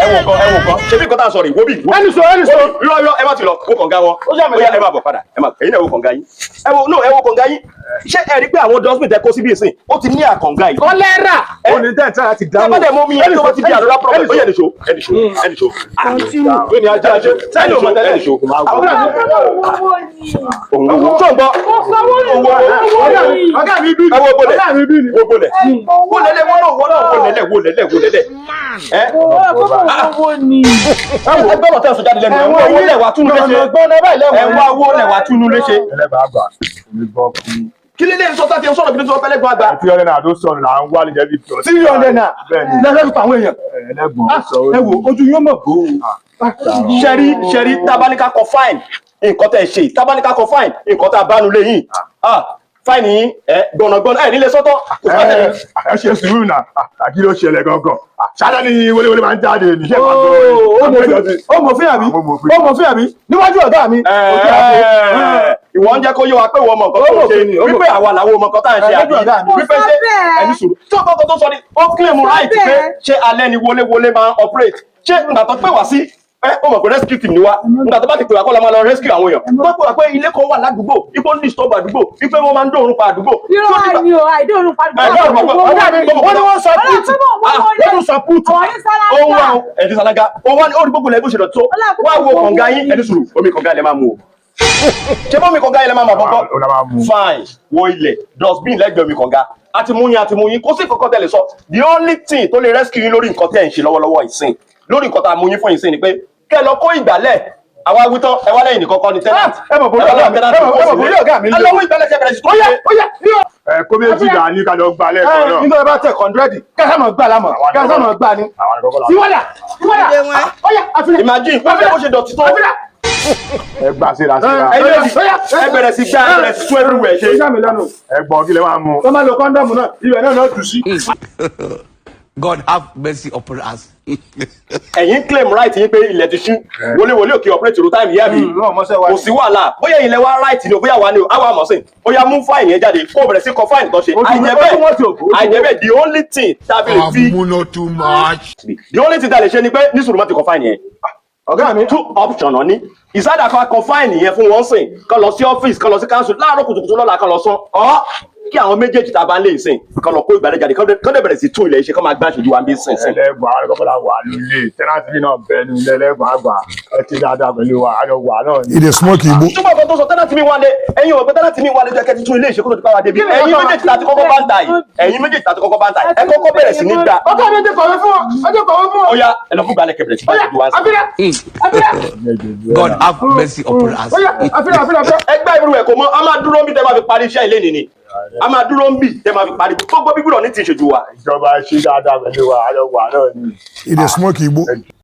kan ṣe bí kọ́tà sọ̀rọ̀ ìwọ́bì. ẹni sọ irọ́ ẹ má ti lọ wo kànga wọn ó yá ẹ má bọ̀ padà èyí náà wo kànga yín ẹ wo kànga yín ṣé ẹ rí pé àwọn dustbin tẹ kó síbi ìsìn ó ti ní àkànga yìí. kọ́lẹ́rà òní tẹ̀sán àti dáhùn. sábà dẹ̀ mọ́ mi yẹn tó bá ti di àdúrà problem ó yẹ ẹnìṣó. lónìí ajá ṣe sẹ́yìn òmò tẹ́lẹ̀ ẹnìṣó. tó ń bọ̀ ọ̀gá mi bí wo bolẹ̀ wo lẹ́lẹ̀ wo lẹ́lẹ̀. ẹgbẹ́ bọ̀ tẹ̀ sọ jáde lẹ́nu ẹ̀wọ̀n owó lẹ̀ wá túnú léṣe ẹ̀wọ̀n owó lẹ̀ wá túnú léṣe. kí lè sọ tá a ti ń sọ̀rọ̀ bí tó fẹ́lẹ́ gbọ́ àgbà. 300 naira tó sọ̀rọ̀ là ń wá lè jẹ́ bí 300 naira lẹ́fẹ̀ẹ́ fún àwọn èèyàn. ẹlẹ́gbọ̀n ẹ wo ojú yóò mọ̀ gbó. ṣẹ́rí tábánikà kọ fáìn nǹkan tẹ̀ ṣe tábánikà kọ fáìn nǹkan tá a bá nulẹ̀ yìí fáìn yìí gbọ̀nàgbọ̀nà ẹ̀ nílé sọ́tọ̀. ẹ ṣe sùúrù náà kí ló ṣẹlẹ̀ gangan ṣáná ni wọléwọlé máa ń jáde níṣẹ́ ó mọ̀ fún àbí níwájú ọ̀gá mi. ìwọ ń jẹ́ kó yé wa pé wọ́n mọ̀ nǹkan tó ń ṣe wípé àwa làwọn ọmọ nǹkan tá à ń ṣe àbí wípé ṣe ẹni sùúrù tí ó kọ́kọ́ tó sọ ni ó claim right pé ṣé alẹ́ ni wọléwọlé máa ń operate ṣé ìgbà tó pè wá sí ó mọ̀ pé rescue team ni wá nígbà tó bá ti pè wá kọ́ la máa lọ rescue àwọn èèyàn tó pè wá pé ilé kan wà ládùúgbò ipò ń disturb àdúgbò wípé wọ́n máa ń dóorun pa àdúgbò. irọ́ àìní o àìdóorun pa àdúgbò. wọ́n ní wọ́n sọ put ohun wa ẹ̀dín sálágá ohun wa ní orí gbogbo lẹ́gbẹ̀ẹ́ òṣèlú tó wá wo kànga yín ẹ̀dín sùúrù omi kànga ilẹ̀ máa mú o ṣé bọ́ omi kànga ilẹ̀ máa bọ́kọ́ fine wo ilẹ̀ dustbin lẹ́gbẹ̀ẹ́ omi kànga àti mú yín kó sí kọ́kọ́ tẹ̀lé sọ the only thing tó lè rescue yín lórí nǹkan tẹ̀ ń ṣe lọ́wọ́lọ́wọ́ ìsìn lórí nǹkan tá a mú yín fún ìsìn ni pé kẹ́ lọ kó ìgbálẹ̀ àwa wítọ́ ẹ wá lẹ́yìn nìkan kọ́ ni tenant. ẹ mọ̀ bóyá ọ̀gá mi lé. alọ́wọ́ ìgbálẹ̀ ṣe bẹ̀rẹ̀ sí tó yẹ. kó méjì dà ní ká lọ gbà lẹ́ẹ̀kan náà. nígbà bá tẹ̀ kọ́ndúrẹ́dì kẹ́sàmọ̀ gbà lámọ̀ kẹ́sàmọ̀ gbà ní. síwájà imagine wọ́n fẹ́ bó ṣe dọ̀tí tó. ẹ gbà síra. ẹ bẹ̀rẹ̀ sí gbà ẹ bẹ̀rẹ̀ sí tún everywhere ṣe. ẹ gbọ́ kí lè máa mú. wọ́n máa lo kọ́ndọ̀mù náà ibẹ̀ náà tù sí. God have mercy upon us. ẹ̀yin claim right yín pé ilẹ̀ ti ṣú wọléwọlé òkè operate ro time yẹ́ mi kò sí wàhálà bóyá ilẹ̀ wa right ni o bóyá wa ni o àwa mọ̀ sí bóyá mú fine yẹn jáde kó bẹ̀rẹ̀ sí kọ fine tó ṣe àìjẹ́bẹ̀ the only thing tàbí lè fi the only thing tàbí lè ṣe ni pé ní sùúrù mọ́ ti kọ fine yẹn ọ̀gá mi two option ní ìsádà kan kọ fine yẹn fún wọn sìn kan lọ sí office kan lọ sí council láàárọ̀ kùtùkùtù lọ́la kan lọ sán kí àwọn méjèèjì tá a bá ń lè sìn kan lọ kó ìgbàlẹ̀ jáde kán dẹ̀ bẹ̀rẹ̀ sí tún ilẹ̀ iṣẹ́ kán máa gbá ìṣojú wa ń bí sìn sìn. ẹlẹ́gbọ̀n àrẹ́kọ̀ọ́lá wà lólè tẹ́nàtì náà bẹ́ẹ̀ ni ẹlẹ́gbọ̀n àgbà ẹ ti dáadáa pẹ̀lú wa àjọ wà náà ni. ìdè smoke igbo. túbọ̀ kan tó sọ tẹ́nàtì mi wálé ẹ̀yin ò pé tẹ́nàtì mi wálé jẹ́ kẹ́tí tún ilé ìṣẹ́ kó tó ti bá wa débi ẹ̀yin méjèèjì tàti kọ́kọ́ bá ń ta yìí ẹ kọ́kọ́ bẹ̀rẹ̀ sí ní gbà. ọkọ mi ti kọ̀wé fún ó yá ẹ lọ fún ìgbàlẹ̀ kẹbẹ̀rẹ̀ sí ìṣojú wa ń sìn. God have mercy upon us. ẹgbẹ́ ìrú ẹ̀ kò mọ a máa dúró ń bí tẹ́ máa fi parí iṣẹ́ ilé nìní a máa dúró ń bì tẹ́ máa fi parí gbogbo bíbúrọ̀ ní ti ìṣojú wa. ìjọba ṣe dáadáa pẹ̀lú wa àjọ wà náà ni. ìdè smoke igbo.